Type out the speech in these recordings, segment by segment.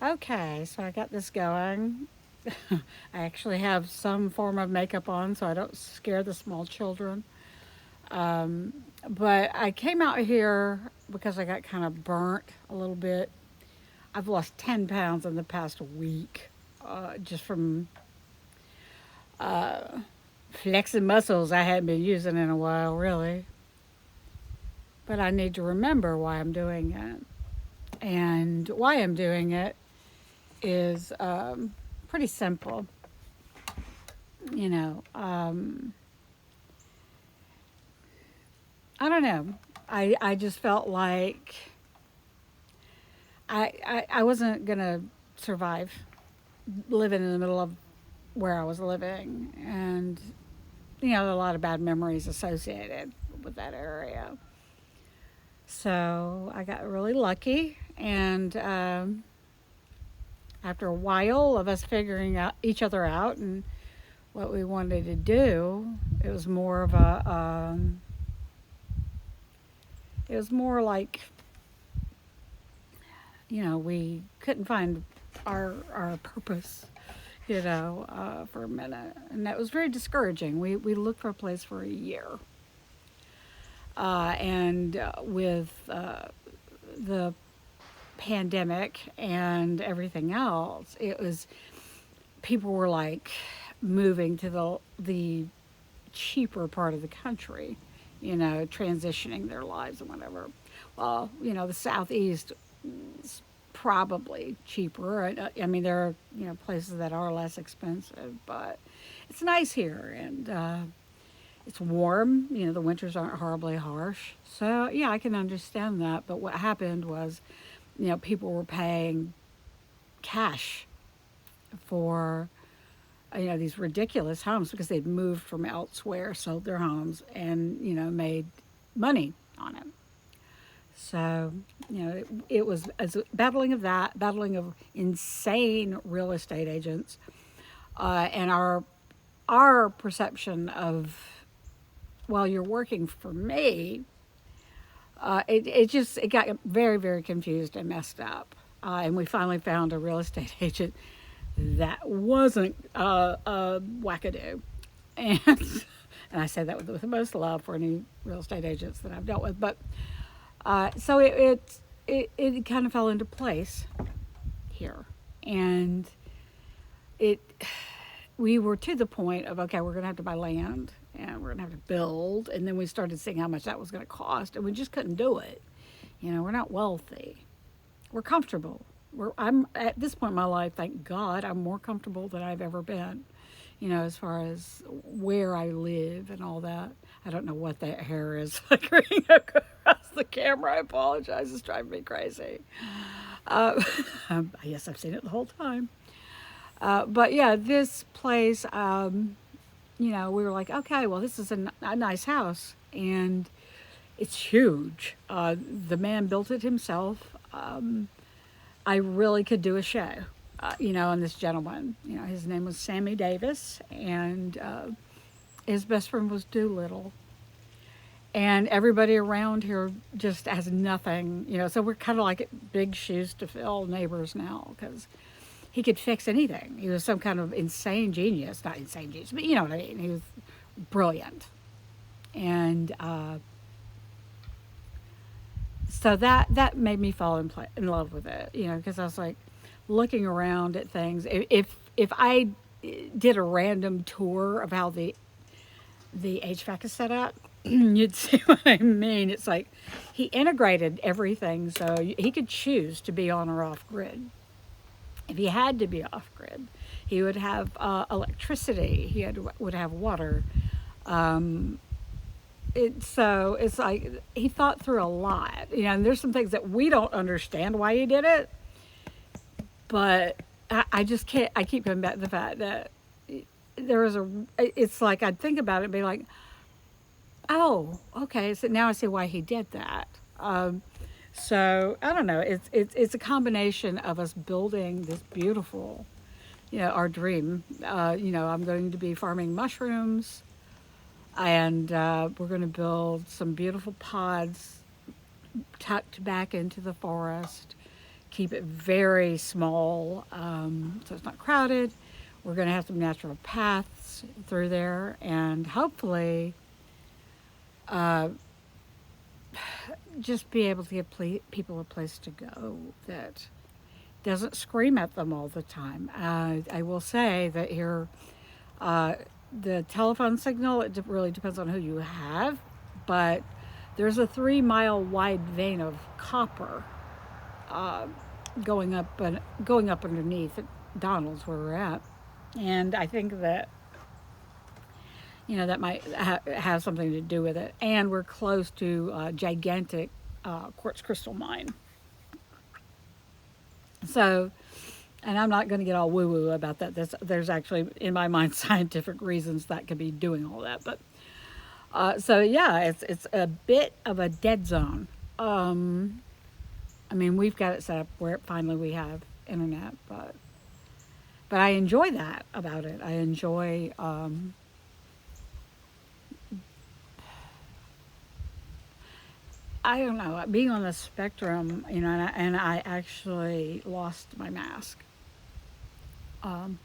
Okay, so I got this going. I actually have some form of makeup on so I don't scare the small children. Um, but I came out here because I got kind of burnt a little bit. I've lost 10 pounds in the past week just from uh, flexing muscles I hadn't been using in a while, really. But I need to remember why I'm doing it. And why I'm doing it is pretty simple. You know, I don't know. I just felt like I wasn't going to survive living in the middle of where I was living. And, a lot of bad memories associated with that area. So I got really lucky. And after a while of us figuring out each other out and what we wanted to do, it was more of it was more like, we couldn't find our purpose, for a minute, and that was very discouraging. We looked for a place for a year, and with the pandemic and everything else, it was people were like moving to the cheaper part of the country, transitioning their lives and whatever. Well, the southeast is probably cheaper. I mean, there are places that are less expensive, but it's nice here and it's warm. The winters aren't horribly harsh. So yeah, I can understand that. But what happened was, people were paying cash for these ridiculous homes because they'd moved from elsewhere, sold their homes, and made money on it. So it was as a battling of that, battling of insane real estate agents, and our perception of, well, you're working for me. It got very, very confused and messed up, and we finally found a real estate agent that wasn't a wackadoo. And and I say that with the most love for any real estate agents that I've dealt with. But so it kind of fell into place here, and it we were to the point of, okay, we're going to have to buy land and we're going to have to build, and then we started seeing how much that was going to cost, and we just couldn't do it. We're not wealthy, we're comfortable. I'm at this point in my life, thank God, I'm more comfortable than I've ever been. As far as where I live and all that. I don't know what that hair is flickering across the camera. I apologize. It's driving me crazy. Uh, yes, I've seen it the whole time. But yeah, this place, we were like, okay, well, this is a nice house. And it's huge. The man built it himself. I really could do a show, on this gentleman. His name was Sammy Davis, and his best friend was Doolittle. And everybody around here just has nothing, So we're kind of like big shoes to fill neighbors now because he could fix anything. He was some kind of insane genius, not insane genius, but you know what I mean. He was brilliant, and so that made me fall in love with it, because I was like looking around at things. If I did a random tour of how the HVAC is set up, you'd see what I mean. It's like he integrated everything so he could choose to be on or off grid. If he had to be off grid, he would have electricity. Would have water. Um, so it's like he thought through a lot, And there's some things that we don't understand why he did it, but I just can't. I keep coming back to the fact that there was a. It's like I'd think about it and be like, oh, okay. So now I see why he did that. So I don't know. It's a combination of us building this beautiful, our dream. I'm going to be farming mushrooms, and we're going to build some beautiful pods tucked back into the forest. keep it very small, so it's not crowded. We're going to have some natural paths through there, and hopefully just be able to give people a place to go that doesn't scream at them all the time. I will say that here, the telephone signal, it really depends on who you have, but there's a 3 mile wide vein of copper uh, going up underneath at Donald's where we're at, and I think that that might have something to do with it. And we're close to a gigantic quartz crystal mine. So, and I'm not going to get all woo woo about that. There's actually, in my mind, scientific reasons that could be doing all that. But so yeah, it's a bit of a dead zone. I mean, we've got it set up where finally we have internet, but I enjoy that about it. I enjoy. I don't know, being on the spectrum, and I actually lost my mask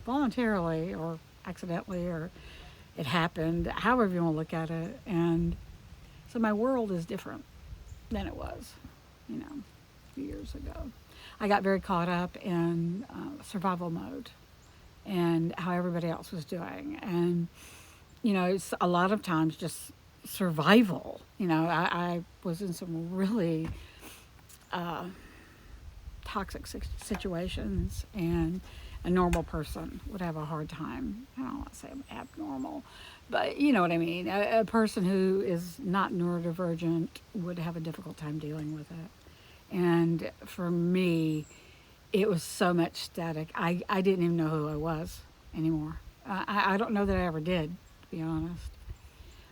voluntarily or accidentally, or it happened, however you want to look at it. And so my world is different than it was, a few years ago. I got very caught up in survival mode and how everybody else was doing. And, it's a lot of times just survival. I was in some really toxic situations, and a normal person would have a hard time. I don't want to say I'm abnormal, but you know what I mean. A person who is not neurodivergent would have a difficult time dealing with it. And for me, it was so much static. I didn't even know who I was anymore. I don't know that I ever did, to be honest.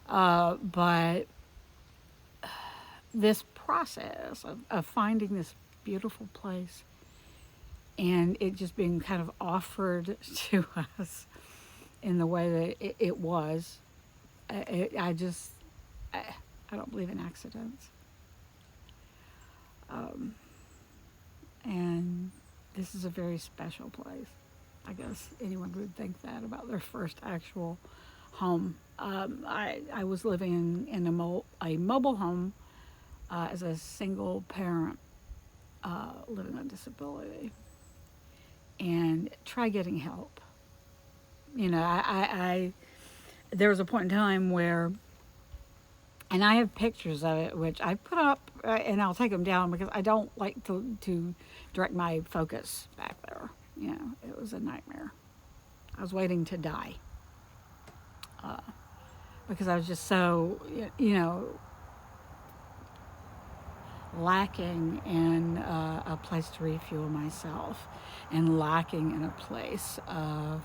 But this process of finding this beautiful place and it just being kind of offered to us in the way that it was, I don't believe in accidents. And this is a very special place. I guess anyone would think that about their first actual home. I was living in a mobile home as a single parent living on disability, and try getting help. I there was a point in time where, and I have pictures of it which I put up, and I'll take them down because I don't like to direct my focus back there. It was a nightmare. I was waiting to die. Because I was just so, lacking in a place to refuel myself, and lacking in a place of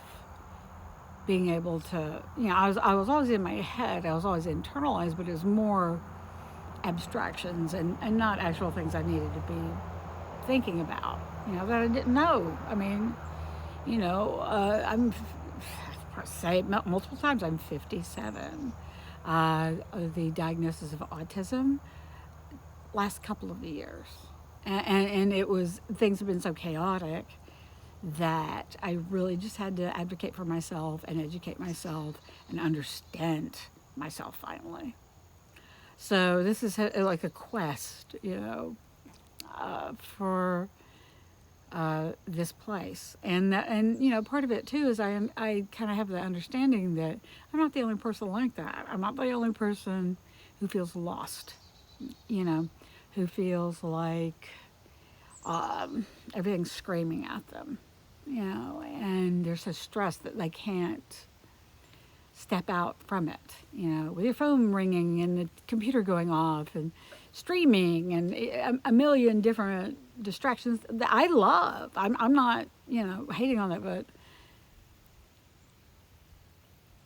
being able to, I was always in my head, I was always internalized, but it was more abstractions and not actual things I needed to be thinking about, that I didn't know. I mean, I'm say it multiple times, I'm 57. The diagnosis of autism last couple of years. And it was, things have been so chaotic that I really just had to advocate for myself and educate myself and understand myself finally. So this is like a quest, for this place, and part of it too is I kind of have the understanding that I'm not the only person like that. I'm not the only person who feels lost, who feels like everything's screaming at them, and there's a stress that they can't step out from it, with your phone ringing and the computer going off and streaming and a million different distractions that I love. I'm not, hating on it, but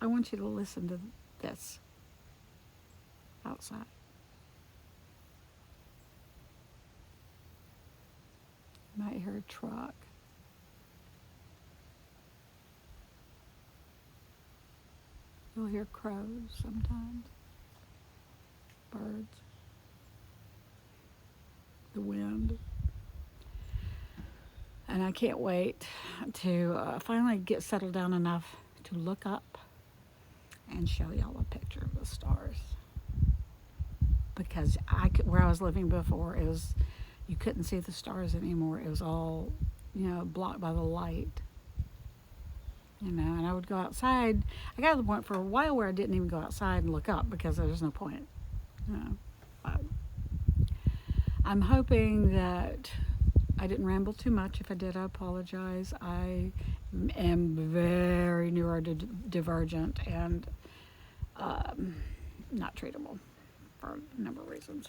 I want you to listen to this outside. You might hear a truck. You'll hear crows sometimes, birds, the wind. I can't wait to finally get settled down enough to look up and show y'all a picture of the stars. Because where I was living before, it was, you couldn't see the stars anymore. It was all, blocked by the light. And I would go outside. I got to the point for a while where I didn't even go outside and look up because there was no point. But I'm hoping that I didn't ramble too much. If I did, I apologize. I am very neurodivergent and not treatable for a number of reasons,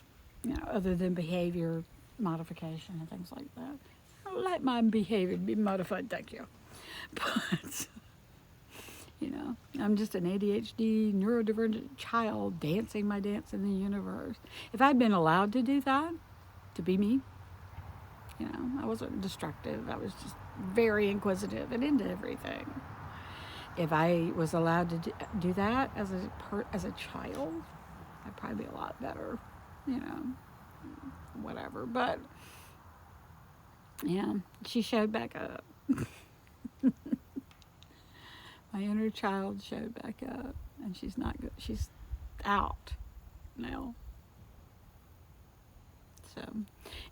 other than behavior modification and things like that. I would like my behavior to be modified, thank you. But, I'm just an ADHD, neurodivergent child dancing my dance in the universe. If I'd been allowed to do that, to be me, I wasn't destructive. I was just very inquisitive and into everything. If I was allowed to do that as a child, I'd probably be a lot better, whatever. But yeah, she showed back up. My inner child showed back up, and she's not good. She's out now. So,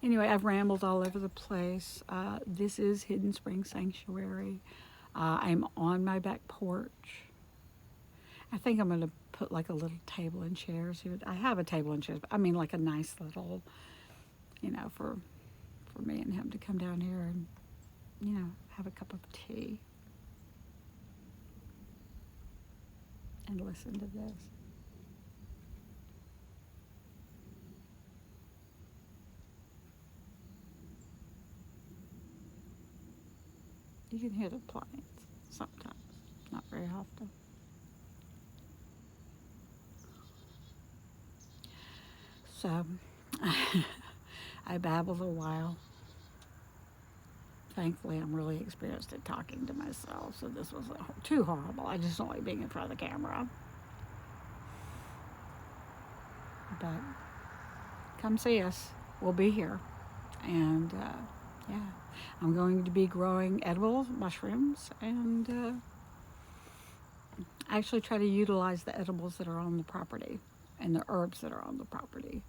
anyway, I've rambled all over the place. This is Hidden Spring Sanctuary. I'm on my back porch. I think I'm going to put like a little table and chairs here. I have a table and chairs, but I mean like a nice little, for me and him to come down here and, have a cup of tea and listen to this. You can hear the planes sometimes, not very often. So, I babbled a while. Thankfully, I'm really experienced at talking to myself, so this wasn't too horrible. I just don't like being in front of the camera. But come see us. We'll be here. And, yeah, I'm going to be growing edible mushrooms and actually try to utilize the edibles that are on the property and the herbs that are on the property,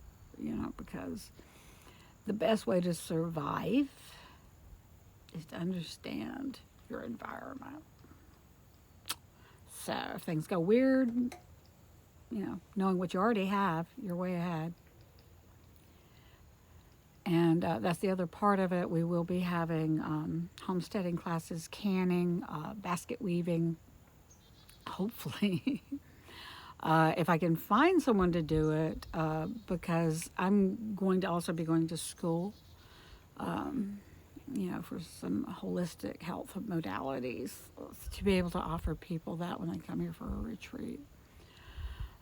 because the best way to survive is to understand your environment. So if things go weird, knowing what you already have, you're way ahead. And that's the other part of it. We will be having homesteading classes, canning, basket weaving, hopefully. If I can find someone to do it, because I'm going to also be going to school, for some holistic health modalities to be able to offer people that when they come here for a retreat.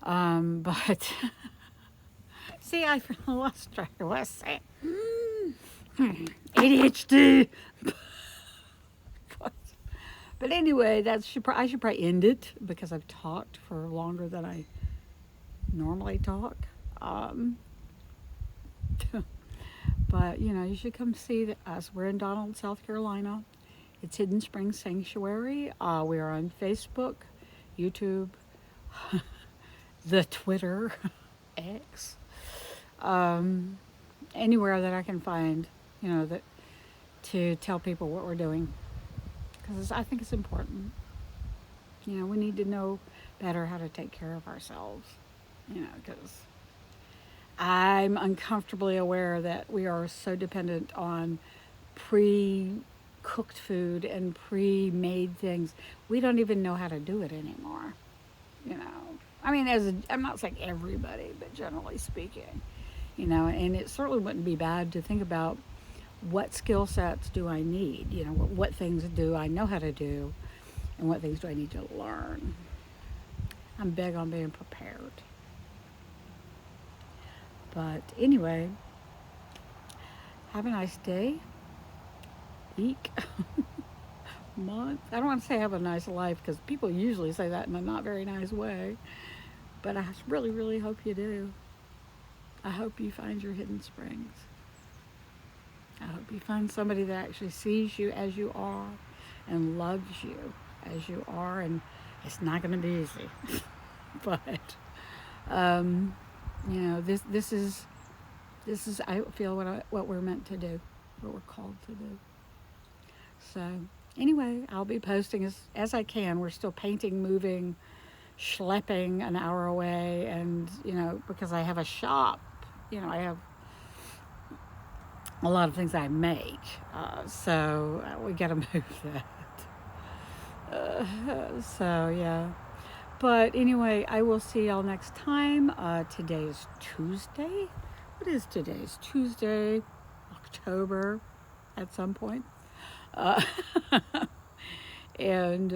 But see, I lost track of what I was saying. ADHD. But anyway, I should probably end it because I've talked for longer than I normally talk. But, you should come see us. We're in Donald, South Carolina. It's Hidden Spring Sanctuary. We are on Facebook, YouTube, the Twitter, X, anywhere that I can find, that to tell people what we're doing. Because I think it's important. We need to know better how to take care of ourselves, because I'm uncomfortably aware that we are so dependent on pre-cooked food and pre-made things. We don't even know how to do it anymore, I mean, I'm not saying everybody, but generally speaking, and it certainly wouldn't be bad to think about what skill sets do I need, what things do I know how to do, and what things do I need to learn. I'm big on being prepared. But anyway, have a nice day, week, month. I don't want to say have a nice life because people usually say that in a not very nice way. But I really, really hope you do. I hope you find your hidden springs. I hope you find somebody that actually sees you as you are and loves you as you are. And it's not going to be easy, but um, this is I feel what we're meant to do, what we're called to do. So anyway, I'll be posting as I can. We're still painting, moving, schlepping an hour away, and because I have a shop, I have a lot of things I make, so we got to move that. So yeah. But anyway, I will see y'all next time. Today is Tuesday. What is today? It's Tuesday, October, at some point. Uh, and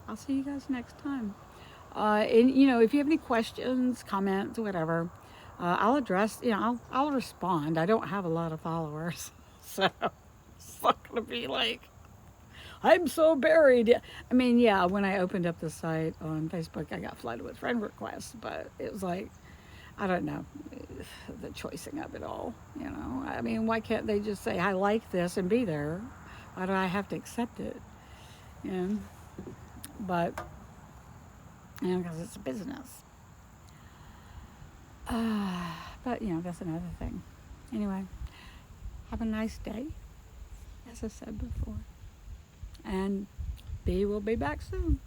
I'll see you guys next time. And if you have any questions, comments, whatever, I'll address. I'll respond. I don't have a lot of followers, so it's not gonna be like I'm so buried. I mean, yeah, when I opened up the site on Facebook, I got flooded with friend requests, but it was like, I don't know, the choicing of it all. I mean, why can't they just say I like this and be there? Why do I have to accept it? Yeah, but because it's a business. But that's another thing. Anyway, have a nice day, as I said before, and B will be back soon.